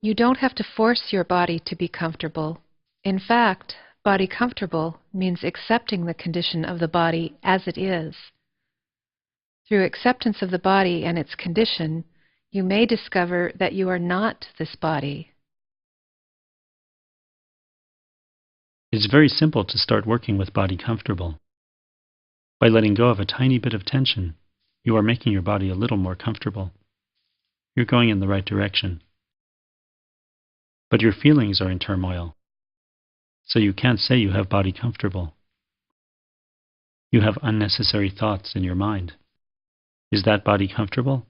You don't have to force your body to be comfortable. In fact, body comfortable means accepting the condition of the body as it is. Through acceptance of the body and its condition, you may discover that you are not this body. It's very simple to start working with body comfortable. By letting go of a tiny bit of tension, you are making your body a little more comfortable. You're going in the right direction. But your feelings are in turmoil, so you can't say you have body comfortable. You have unnecessary thoughts in your mind. Is that body comfortable?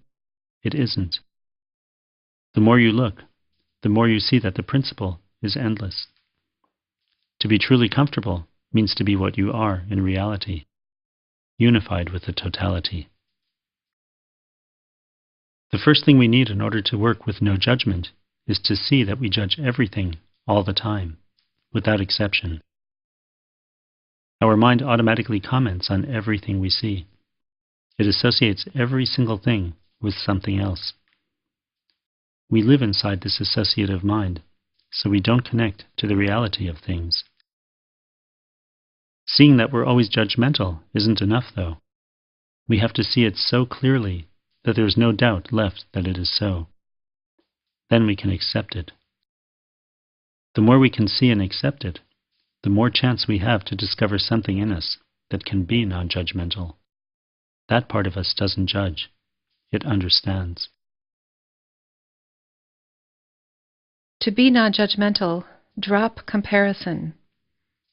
It isn't. The more you look, the more you see that the principle is endless. To be truly comfortable means to be what you are in reality, unified with the totality. The first thing we need in order to work with no judgment is to see that we judge everything all the time, without exception. Our mind automatically comments on everything we see. It associates every single thing with something else. We live inside this associative mind, so we don't connect to the reality of things. Seeing that we're always judgmental isn't enough, though. We have to see it so clearly that there is no doubt left that it is so. Then we can accept it. The more we can see and accept it, the more chance we have to discover something in us that can be non-judgmental. That part of us doesn't judge. It understands. To be non-judgmental, drop comparison.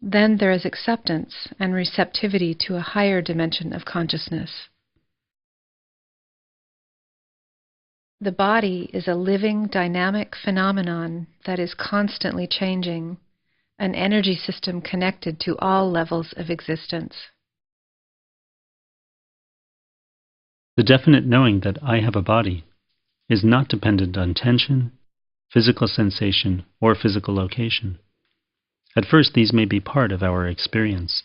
Then there is acceptance and receptivity to a higher dimension of consciousness. The body is a living, dynamic phenomenon that is constantly changing, an energy system connected to all levels of existence. The definite knowing that I have a body is not dependent on tension, physical sensation, or physical location. At first, these may be part of our experience.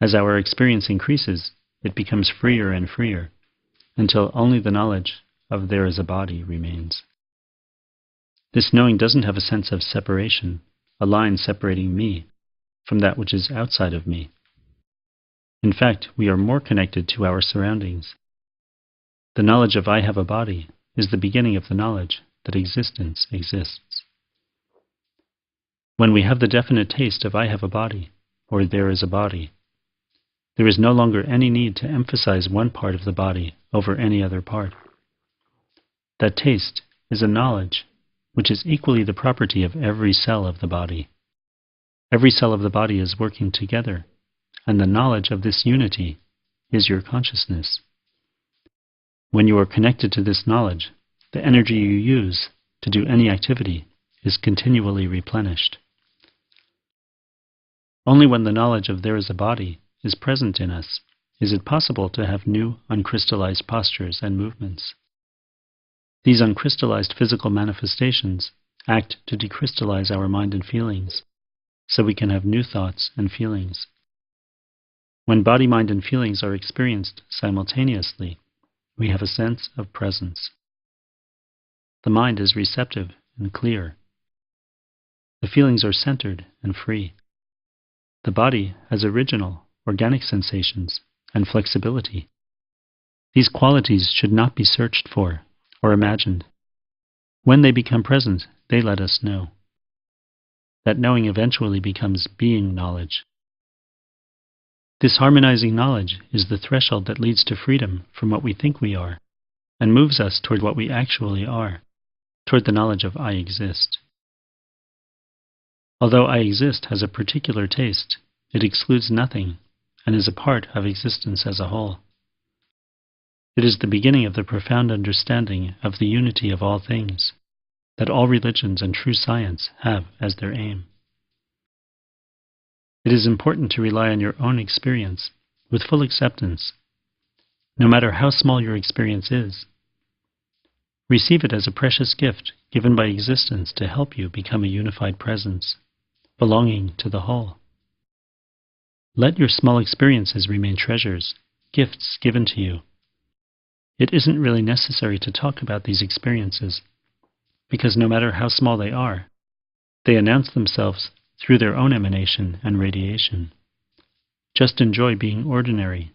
As our experience increases, it becomes freer and freer, until only the knowledge of there is a body remains. This knowing doesn't have a sense of separation, a line separating me from that which is outside of me. In fact, we are more connected to our surroundings. The knowledge of I have a body is the beginning of the knowledge that existence exists. When we have the definite taste of I have a body, or there is a body, there is no longer any need to emphasize one part of the body over any other part. That taste is a knowledge which is equally the property of every cell of the body. Every cell of the body is working together, and the knowledge of this unity is your consciousness. When you are connected to this knowledge, the energy you use to do any activity is continually replenished. Only when the knowledge of there is a body is present in us is it possible to have new uncrystallized postures and movements. These uncrystallized physical manifestations act to decrystallize our mind and feelings, so we can have new thoughts and feelings. When body, mind, and feelings are experienced simultaneously, we have a sense of presence. The mind is receptive and clear. The feelings are centered and free. The body has original, organic sensations and flexibility. These qualities should not be searched for or imagined. When they become present, they let us know. That knowing eventually becomes being knowledge. This harmonizing knowledge is the threshold that leads to freedom from what we think we are, and moves us toward what we actually are, toward the knowledge of I exist. Although I exist has a particular taste, it excludes nothing and is a part of existence as a whole. It is the beginning of the profound understanding of the unity of all things that all religions and true science have as their aim. It is important to rely on your own experience with full acceptance, no matter how small your experience is. Receive it as a precious gift given by existence to help you become a unified presence, belonging to the whole. Let your small experiences remain treasures, gifts given to you. It isn't really necessary to talk about these experiences, because no matter how small they announce themselves through their own emanation and radiation. Just enjoy being ordinary,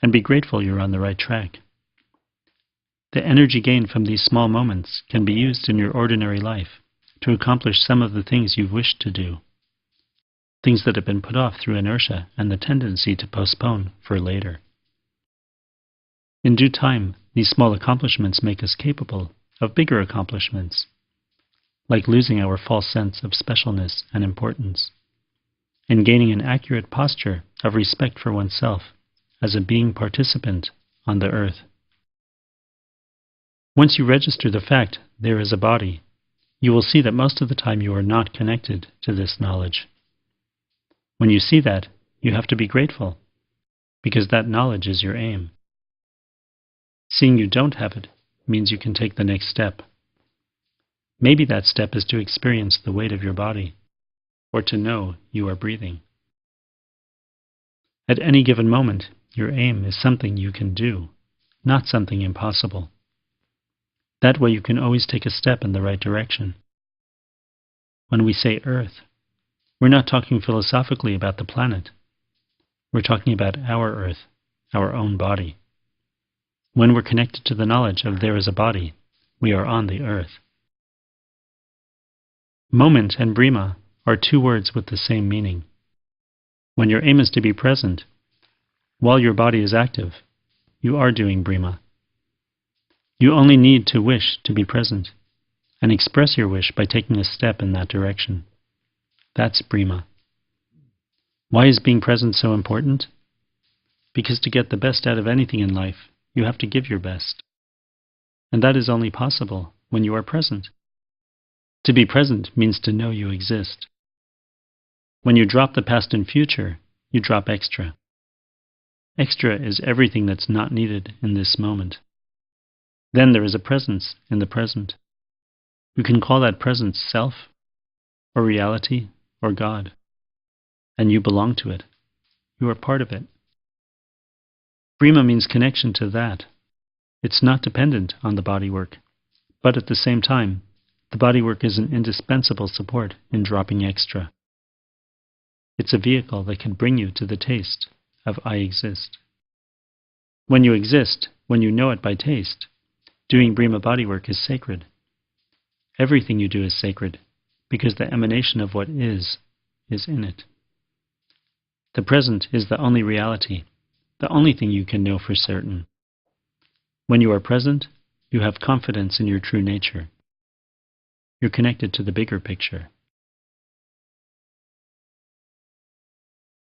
and be grateful you're on the right track. The energy gained from these small moments can be used in your ordinary life to accomplish some of the things you've wished to do, things that have been put off through inertia and the tendency to postpone for later. In due time, these small accomplishments make us capable of bigger accomplishments, like losing our false sense of specialness and importance, and gaining an accurate posture of respect for oneself as a being participant on the earth. Once you register the fact there is a body, you will see that most of the time you are not connected to this knowledge. When you see that, you have to be grateful, because that knowledge is your aim. Seeing you don't have it means you can take the next step. Maybe that step is to experience the weight of your body, or to know you are breathing. At any given moment, your aim is something you can do, not something impossible. That way you can always take a step in the right direction. When we say Earth, we're not talking philosophically about the planet. We're talking about our Earth, our own body. When we're connected to the knowledge of there is a body, we are on the Earth. Moment and Breema are two words with the same meaning. When your aim is to be present, while your body is active, you are doing Breema. You only need to wish to be present, and express your wish by taking a step in that direction. That's Breema. Why is being present so important? Because to get the best out of anything in life, you have to give your best. And that is only possible when you are present. To be present means to know you exist. When you drop the past and future, you drop extra. Extra is everything that's not needed in this moment. Then there is a presence in the present. You can call that presence self, or reality, or God. And you belong to it. You are part of it. Breema means connection to that. It's not dependent on the bodywork, but at the same time, the bodywork is an indispensable support in dropping extra. It's a vehicle that can bring you to the taste of I exist. When you exist, when you know it by taste, doing Breema bodywork is sacred. Everything you do is sacred, because the emanation of what is in it. The present is the only reality, the only thing you can know for certain. When you are present, you have confidence in your true nature. You're connected to the bigger picture.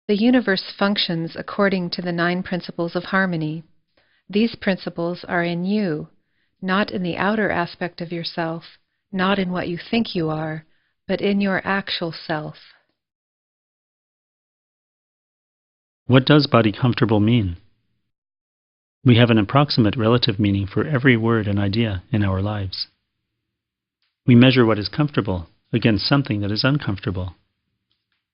The universe functions according to the 9 principles of harmony. These principles are in you, not in the outer aspect of yourself, not in what you think you are, but in your actual self. What does body comfortable mean? We have an approximate relative meaning for every word and idea in our lives. We measure what is comfortable against something that is uncomfortable,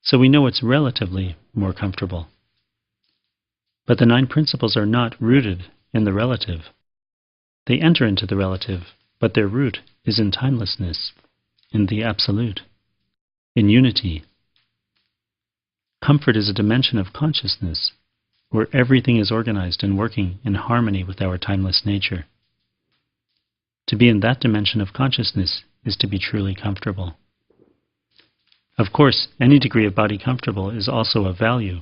so we know it's relatively more comfortable. But the 9 principles are not rooted in the relative. They enter into the relative, but their root is in timelessness, in the absolute, in unity. Comfort is a dimension of consciousness, where everything is organized and working in harmony with our timeless nature. To be in that dimension of consciousness is to be truly comfortable. Of course, any degree of body comfortable is also of value,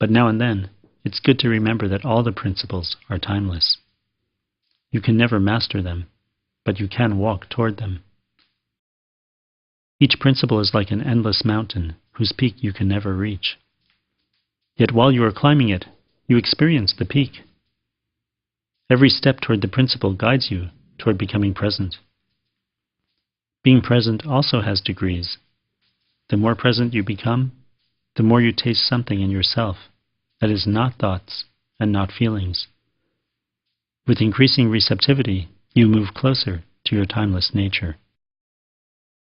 but now and then, it's good to remember that all the principles are timeless. You can never master them, but you can walk toward them. Each principle is like an endless mountain whose peak you can never reach. Yet while you are climbing it, you experience the peak. Every step toward the principle guides you toward becoming present. Being present also has degrees. The more present you become, the more you taste something in yourself that is not thoughts and not feelings. With increasing receptivity, you move closer to your timeless nature.